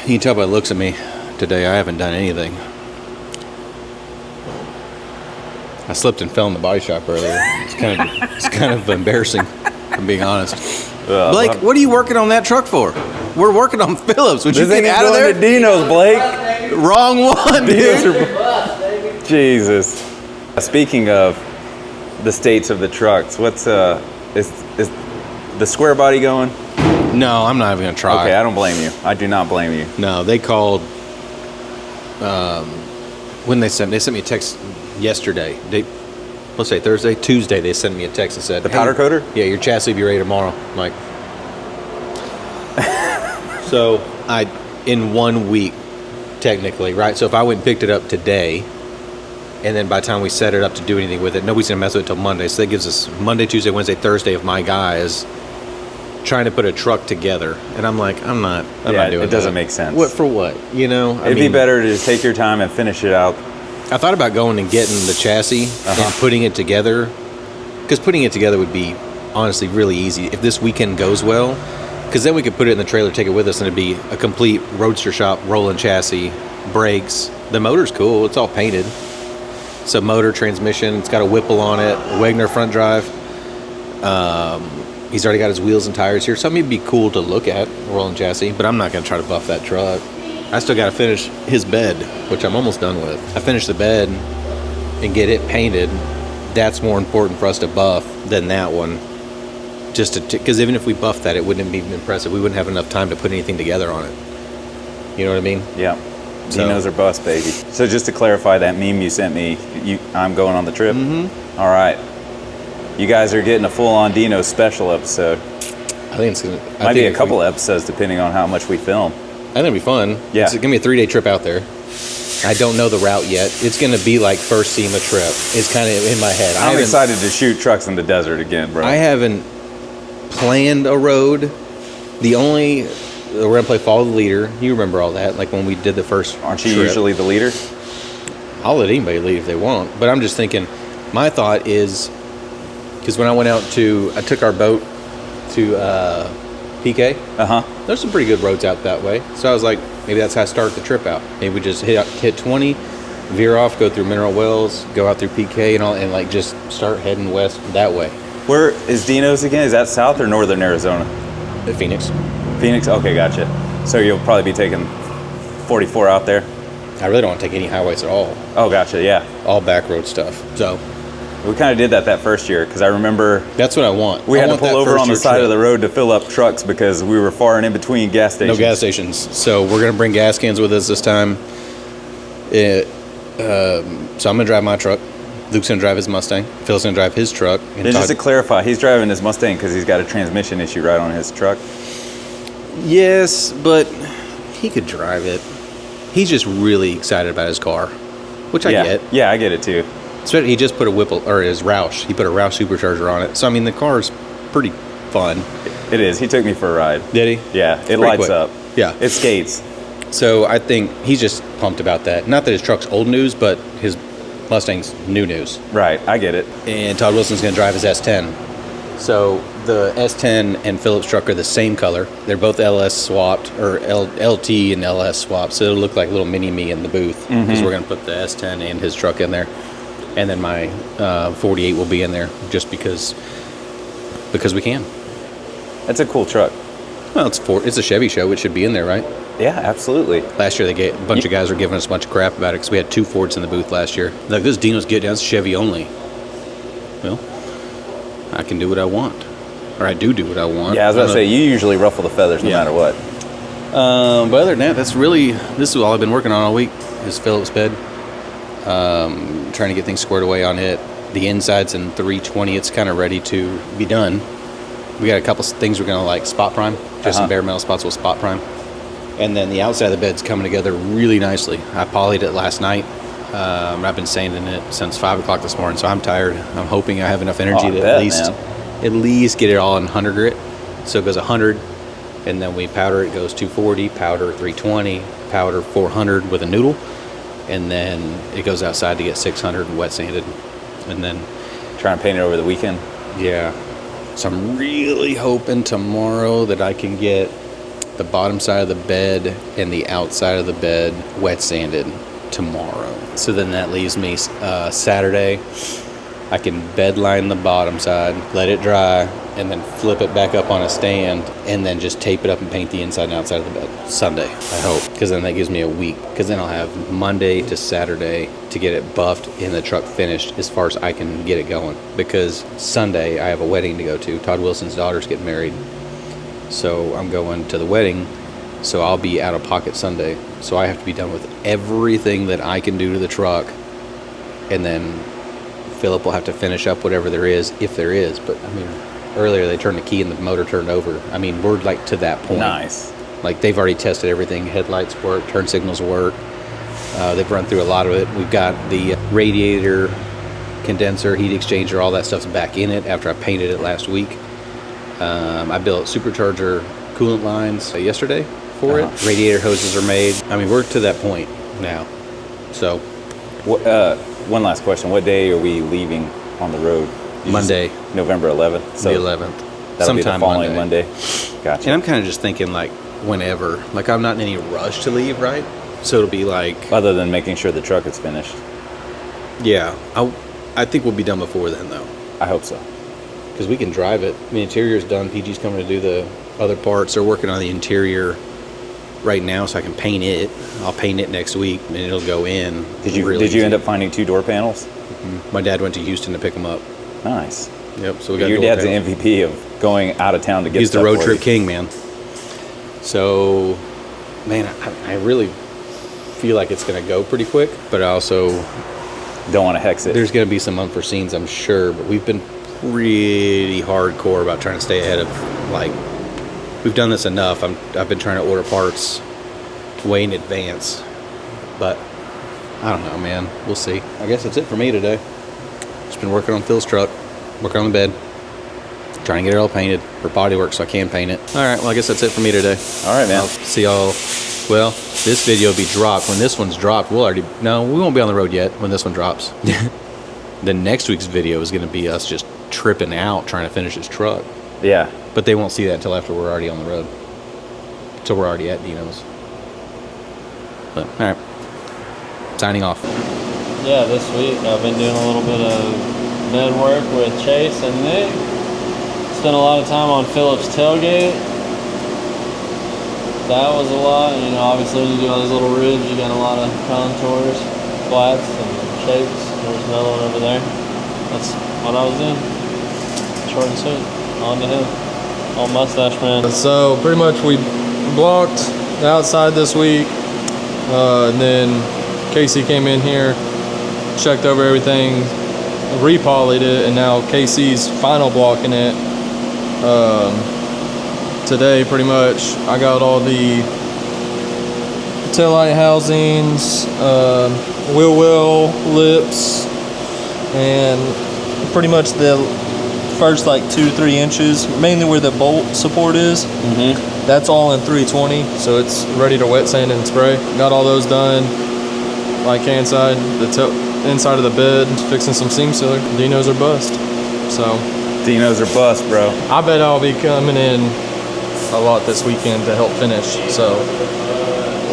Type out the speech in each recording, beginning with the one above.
You can tell by the looks of me today, I haven't done anything. I slipped and fell in the body shop earlier. It's kind of embarrassing, if I'm being honest. Blake, what are you working on that truck for? We're working on Phillips. Would you get out of there? To Dino's, Blake. Wrong one, dude. Jesus. Speaking of the states of the trucks, what's is the square body going? No, I'm not even gonna try. Okay, I don't blame you. I do not blame you. No, they called. When they sent me a text yesterday. Let's say Thursday, Tuesday. They sent me a text and said, "The powder coater? Yeah, your chassis will be ready tomorrow." I'm like, so in 1 week, technically, right? So if I went and picked it up today, and then by the time we set it up to do anything with it, nobody's gonna mess with it till Monday. So that gives us Monday, Tuesday, Wednesday, Thursday of my guys trying to put a truck together, and I'm like, I'm not doing that. It doesn't make sense. What for what? You know, It'd be better to just take your time and finish it out. I thought about going and getting the chassis and putting it together, because putting it together would be honestly really easy if this weekend goes well, because then we could put it in the trailer, take it with us, and it'd be a complete roadster shop, rolling chassis, brakes. The motor's cool. It's all painted. So motor, transmission, it's got a Whipple on it, Wagner front drive. He's already got his wheels and tires here. Something would be cool to look at, rolling chassis, but I'm not going to try to buff that truck. I still got to finish his bed, which I'm almost done with. I finished the bed and get it painted. That's more important for us to buff than that one. Just because even if we buffed that, it wouldn't be impressive. We wouldn't have enough time to put anything together on it. You know what I mean? Yeah. Dinos are bust, baby. So just to clarify that meme you sent me, I'm going on the trip? Mm-hmm. All right. You guys are getting a full-on Dino special episode. I think it's going to... Might be a couple episodes depending on how much we film. I think it'll be fun. Yeah. It's going to be a 3-day trip out there. I don't know the route yet. It's going to be like first SEMA trip. It's kind of in my head. I'm excited to shoot trucks in the desert again, bro. I haven't planned a road. We're going to play follow the leader. You remember all that, like when we did the first Aren't you trip. usually the leader? I'll let anybody lead if they want. But I'm just thinking, my thought is, because when I went out I took our boat to PK. There's some pretty good roads out that way. So I was like, maybe that's how I start the trip out. Maybe we just hit 20, veer off, go through Mineral Wells, go out through PK and all, and like just start heading west that way. Where is Dino's again? Is that South or Northern Arizona? Phoenix. Phoenix? Okay, gotcha. So you'll probably be taking 44 out there? I really don't want to take any highways at all. Oh, gotcha, yeah. All back road stuff. So we kind of did that first year, because I remember... That's what I want. We had to pull over on the side of the road to fill up trucks because we were far and in between gas stations. No gas stations. So we're going to bring gas cans with us this time. So I'm going to drive my truck. Luke's going to drive his Mustang. Phil's going to drive his truck. And just to clarify, he's driving his Mustang because he's got a transmission issue right on his truck? Yes, but he could drive it. He's just really excited about his car, which I get. Yeah, I get it too. So he just put a Whipple, or his Roush. He put a Roush supercharger on it. So, I mean, the car's pretty fun. It is. He took me for a ride. Did he? Yeah, it lights quick. up. Yeah. It skates. So I think he's just pumped about that. Not that his truck's old news, but his Mustang's new news. Right, I get it. And Todd Wilson's going to drive his S10. So the S10 and Phillips' truck are the same color. They're both LS swapped, or LT and LS swapped. So it'll look like a little mini-me in the booth, because we're going to put the S10 and his truck in there. And then my 48 will be in there just because we can. That's a cool truck. Well, it's a Chevy show. It should be in there, right? Yeah, absolutely. Last year, a bunch of guys were giving us a bunch of crap about it because we had 2 Fords in the booth last year. Like, this Dino's get down, it's Chevy only. Well, I can do what I want. Or I do what I want. Yeah, I was about to say, you usually ruffle the feathers no matter what. But other than that, this is all I've been working on all week, is Phillips' bed. Trying to get things squared away on it. The inside's in 320. It's kind of ready to be done. We got a couple things we're going to spot prime. Just some bare metal spots with spot prime. And then the outside of the bed's coming together really nicely. I polyed it last night. I've been sanding it since 5 o'clock this morning, so I'm tired. I'm hoping I have enough energy to at least get it all in 100 grit. So it goes 100, and then we powder it, goes 240, powder 320, powder 400 with a noodle. And then it goes outside to get 600 and wet sanded. And then try and paint it over the weekend. Yeah. So I'm really hoping tomorrow that I can get the bottom side of the bed and the outside of the bed wet sanded tomorrow. So then that leaves me Saturday. I can bed line the bottom side, let it dry, and then flip it back up on a stand, and then just tape it up and paint the inside and outside of the bed. Sunday, I hope, because then that gives me a week. Because then I'll have Monday to Saturday to get it buffed and the truck finished as far as I can get it going. Because Sunday, I have a wedding to go to. Todd Wilson's daughter's getting married. So I'm going to the wedding, so I'll be out of pocket Sunday. So I have to be done with everything that I can do to the truck, and then Philip will have to finish up whatever there is, if there is. But I mean, earlier they turned the key and the motor turned over. I mean, we're like to that point. Nice. Like they've already tested everything. Headlights work, turn signals work. They've run through a lot of it. We've got the radiator, condenser, heat exchanger, all that stuff's back in it after I painted it last week. I built supercharger coolant lines yesterday for it. Radiator hoses are made. I mean, we're to that point now. So one last question. What day are we leaving on the road? Monday. November 11th. So the 11th. That'll be the following Monday. Gotcha. And I'm kind of just thinking like whenever. Like I'm not in any rush to leave, right? So it'll be like... Other than making sure the truck is finished. Yeah. I think we'll be done before then, though. I hope so. Because we can drive it. The interior's done. PG's coming to do the other parts. They're working on the interior right now, so I can paint it. I'll paint it next week, and it'll go in. Did you end up finding 2 door panels? Mm-hmm. My dad went to Houston to pick them up. Nice. Yep. So we got your dad's the MVP of going out of town to get. He's the road trip king, man. So, man, I really feel like it's going to go pretty quick, but I also don't want to hex it. There's going to be some unforeseens, I'm sure, but we've been pretty hardcore about trying to stay ahead of, like, we've done this enough. I've been trying to order parts way in advance, but I don't know, man. We'll see. I guess that's it for me today. Just been working on Phil's truck, working on the bed, trying to get it all painted for bodywork so I can paint it. All right, well, I guess that's it for me today. All right, man. I'll see y'all. Well, this video will be dropped. When this one's dropped, we won't be on the road yet when this one drops. The next week's video is going to be us just tripping out trying to finish this truck. Yeah. But they won't see that until after we're already on the road. Until we're already at Dino's. But, all right. Signing off. Yeah, this week I've been doing a little bit of bed work with Chase and Nick. Spent a lot of time on Philip's tailgate. That was a lot. You know, obviously when you do all these little ribs, you got a lot of contours, flats, and shapes. There's another one over there. That's what I was doing. Short and sweet. On to him. On Mustache Man. So pretty much we blocked the outside this week. And then Casey came in here, checked over everything, repolyed it, and now Casey's final blocking it. Today pretty much I got all the taillight housings, wheel well lips, and pretty much the first like 2 to 3 inches, mainly where the bolt support is. That's all in 320, so it's ready to wet sand and spray. Got all those done. Like inside the inside of the bed, fixing some seam sealer. Dinos are bust. So Dinos are bust, bro. I bet I'll be coming in a lot this weekend to help finish. So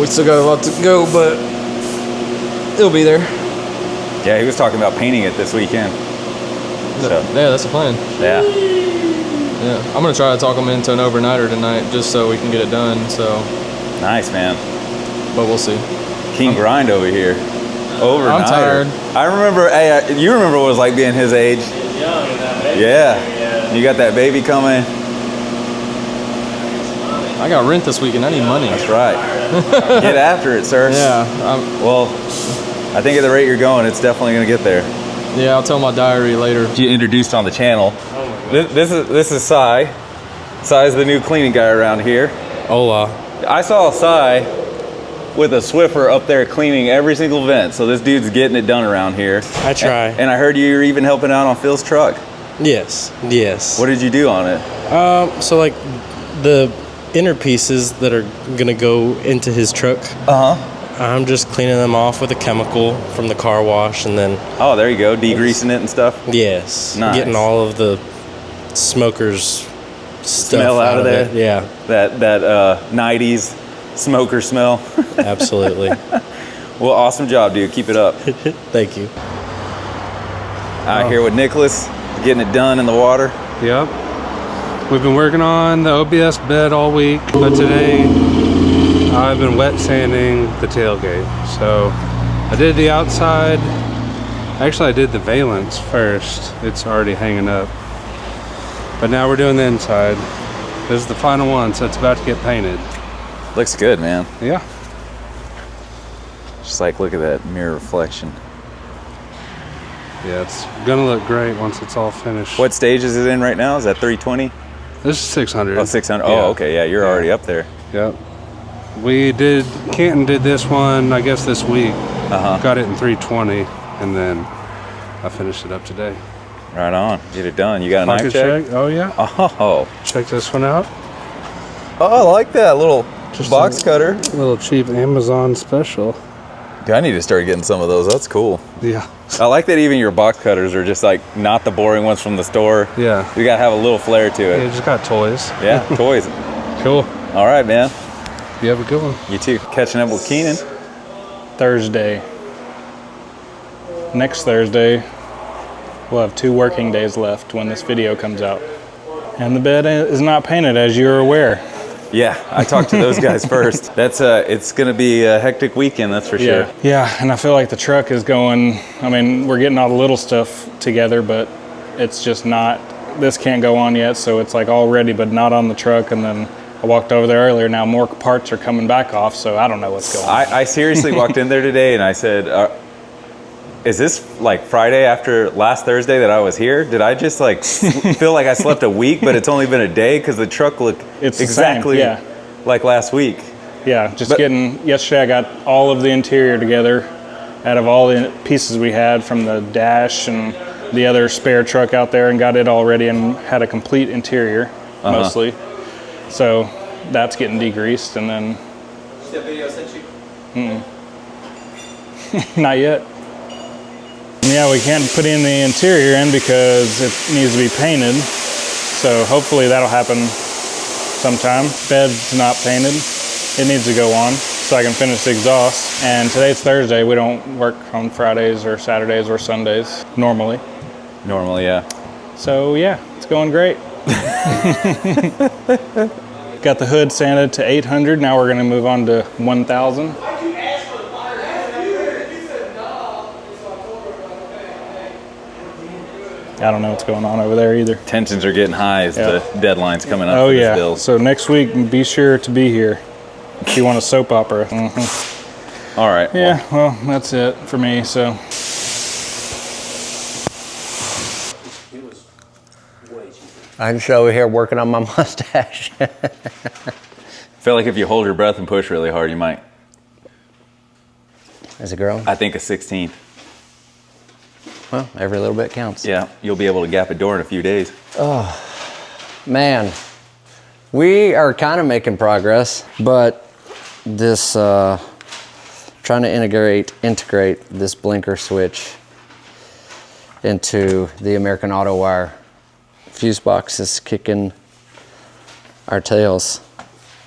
we still got a lot to go, but it'll be there. Yeah, he was talking about painting it this weekend. So Yeah, that's the plan. yeah. Yeah, I'm gonna try to talk them into an overnighter tonight, just so we can get it done. So, Nice, man. but we'll see. King Grind over here. Overnighter. I'm tired. I remember. Hey, you remember what it was like being his age? Young in that baby. Yeah. You got that baby coming. I got rent this weekend. I need money. That's right. Get after it, sir. Yeah, Well, I think at the rate you're going, it's definitely going to get there. yeah. I'll tell my diary later. You introduced on the channel. Oh my God. This is Cy. Cy's the new cleaning guy around here. Hola. I saw Cy with a Swiffer up there cleaning every single vent. So this dude's getting it done around here. I try. And I heard you were even helping out on Phil's truck. Yes. What did you do on it? So like the inner pieces that are gonna go into his truck, I'm just cleaning them off with a chemical from the car wash, and then Oh, there you go. Degreasing it and stuff. yes, Nice. getting all of the smokers smell out of there. it. Yeah, That 90s smoker smell. absolutely. Well, awesome job, dude. Keep it up. Thank you. Out here with Nicholas, getting it done in the water. Yep. We've been working on the OBS bed all week, but today I've been wet sanding the tailgate. So I did the outside. Actually, I did the valance first. It's already hanging up. But now we're doing the inside. This is the final one, so it's about to get painted. Looks good, man. Yeah. Just like, look at that mirror reflection. Yeah, it's gonna look great once it's all finished. What stage is it in right now? Is that 320? This is 600. Oh, 600. Yeah. Oh, okay. Yeah, you're already up there. Yep. Canton did this one, I guess, this week. Got it in 320, and then I finished it up today. Right on. Get it done. You got a Pocket knife check? check? Oh, yeah. Oh. Check this one out. Oh, I like that little box cutter. A little cheap Amazon special. Dude, I need to start getting some of those. That's cool. Yeah. I like that even your box cutters are just like not the boring ones from the store. Yeah. You gotta have a little flair to Yeah, it. just got toys. Yeah, toys. Cool. All right, man. You have a good one. You too. Catching up with Keenan. Thursday. Next Thursday, we'll have 2 working days left when this video comes out. And the bed is not painted, as you're aware. Yeah, I talked to those guys first. That's it's gonna be a hectic weekend, that's for sure. Yeah, and I feel like the truck is going, I mean, we're getting all the little stuff together, but it's just not, this can't go on yet, so it's like all ready, but not on the truck. And then I walked over there earlier, now more parts are coming back off, so I don't know what's going on. I seriously walked in there today and I said, is this like Friday after last Thursday that I was here? Did I just like feel like I slept a week, but it's only been a day? Because the truck looked exactly like last week. Yeah, yesterday I got all of the interior together out of all the pieces we had from the dash and the other spare truck out there, and got it all ready and had a complete interior, mostly. So that's getting degreased, and then... Did that video sent you? Not yet. Yeah, we can't put in the interior in because it needs to be painted. So hopefully that'll happen sometime. Bed's not painted. It needs to go on so I can finish the exhaust. And today's Thursday. We don't work on Fridays or Saturdays or Sundays normally. Normally, yeah. So yeah, it's going great. Got the hood sanded to 800. Now we're gonna move on to 1,000. I don't know what's going on over there either. Tensions are getting high as the deadline's coming up Oh for yeah, this bill. so next week, be sure to be here if you want a soap opera. All right. Yeah, well, that's it for me, so. I'm just over here working on my mustache. I feel like if you hold your breath and push really hard, you might. Is it growing? I think a 16. Well, every little bit counts. Yeah, you'll be able to gap a door in a few days. Man, we are kind of making progress, but this trying to integrate this blinker switch into the American Auto Wire fuse box is kicking our tails.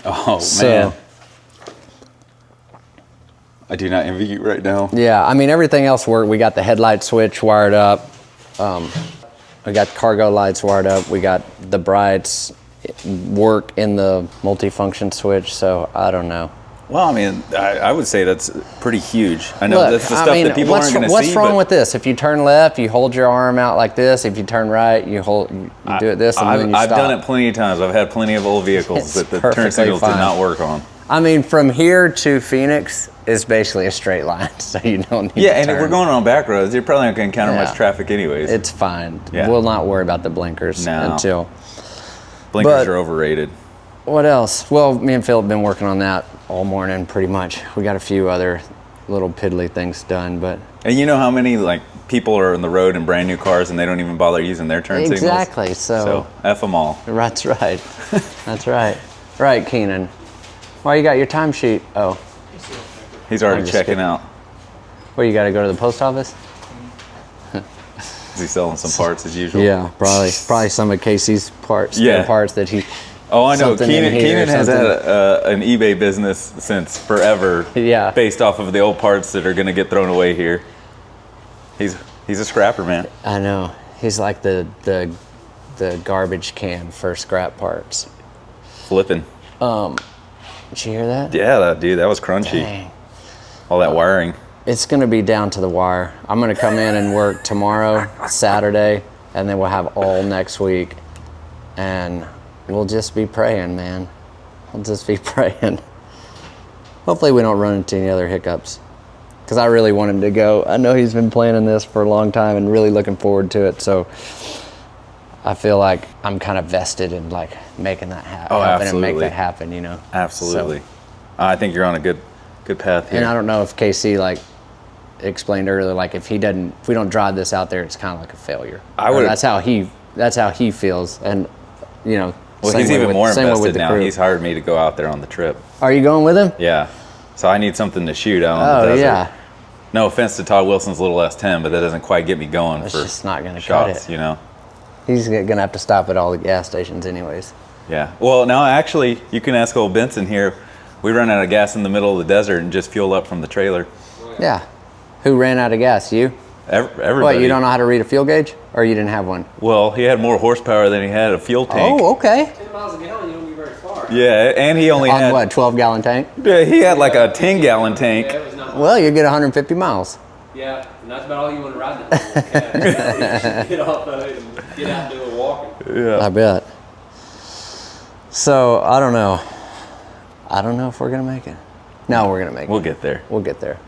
Oh So- man, I do not envy you right now. Yeah, I mean, everything else worked. We got the headlight switch wired up. We got cargo lights wired up. We got the brights work in the multifunction switch. So I don't know. Well, I mean, I would say that's pretty huge. I know Look, that's the stuff that people aren't going to see. What's wrong but with this? If you turn left, you hold your arm out like this. If you turn right, you do it this, and then you I've stop. done it plenty of times. I've had plenty of old vehicles It's that the turn perfectly signals did fine. not work on. I mean, from here to Phoenix is basically a straight line, so you don't need Yeah, to and turn. if we're going on back roads, you're probably not going to encounter Yeah. much traffic anyways. It's fine. Yeah. We'll not worry about the blinkers No. until. Blinkers but- are overrated. What else? Well, me and Phil have been working on that all morning, pretty much. We got a few other little piddly things done, but And you know how many like people are on the road in brand new cars and they don't even bother using their turn signals? exactly. So F them all. that's right. That's right. Right, Keenan. Why you got your timesheet? Oh, He's already I'm just checking kidding. out. well, you got to go to the post office. Is he selling some parts as usual? Yeah, probably some of Casey's parts, Yeah. spare parts that he. Oh, I know. something in here or Keenan has had something. an eBay business since forever. Yeah. Based off of the old parts that are going to get thrown away here. He's a scrapper, man. I know. He's like the garbage can for scrap parts. Flipping. Did you hear that? Yeah, that was crunchy. Dang. All that wiring. It's gonna be down to the wire. I'm gonna come in and work tomorrow, Saturday, and then we'll have all next week. And we'll just be praying, man. We'll just be praying. Hopefully we don't run into any other hiccups. Because I really want him to go. I know he's been planning this for a long time and really looking forward to it. So I feel like I'm kind of vested in like making that happen. Oh, helping him make absolutely. that happen, you know. Absolutely. So, I think you're on a good path here. and I don't know if KC like explained earlier, like if we don't drive this out there, it's kind of like a failure. I would. That's how he feels, and you know. Well, same he's way even with- more same way with invested the now. crew. He's hired me to go out there on the trip. Are you going with him? Yeah. So I need something to shoot out on the Oh desert. yeah. No offense to Todd Wilson's little S10, but that doesn't quite get me going It's for just not gonna cut shots, it. you know? He's gonna have to stop at all the gas stations, anyways. Yeah. Well, now actually, you can ask old Benson here. We run out of gas in the middle of the desert and just fuel up from the trailer. Yeah. Who ran out of gas? You? Everybody. What? You don't know how to read a fuel gauge, or you didn't have one? Well, he had more horsepower than he had a fuel tank. Oh, okay. 10 miles a gallon, you don't get very far. Yeah, and he only On had what? 12-gallon tank? Yeah, he had like a 10-gallon tank. Yeah, it was not. Well, you get 150 miles. Yeah, and that's about all you want to ride that. Get off of it and get out and do a little walking. Yeah. I bet. So I don't know. I don't know if we're gonna make it. No, we're gonna make We'll it. get there. We'll get there.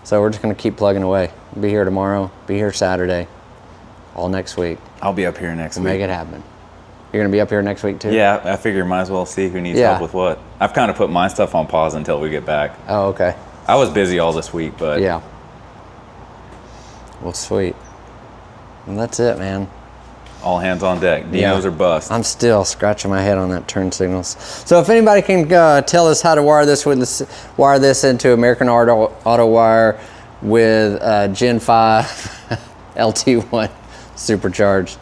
So we're just gonna keep plugging away. Be here tomorrow. Be here Saturday. All next week. I'll be up here next We'll week. make it happen. You're gonna be up here next week too? Yeah, I figure might as well see who needs Yeah. help with what. I've kind of put my stuff on pause until we get back. Oh, okay. I was busy all this week, but Yeah. Well, sweet. And that's it, man. all hands on deck. Dinos Yeah. are bust. I'm still scratching my head on that turn signals. So if anybody can tell us how to wire this into American Auto Wire with Gen 5 LT1 supercharged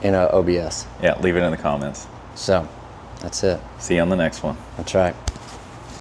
in a OBS. Yeah, leave it in the comments. So that's it. See you on the next one. That's right.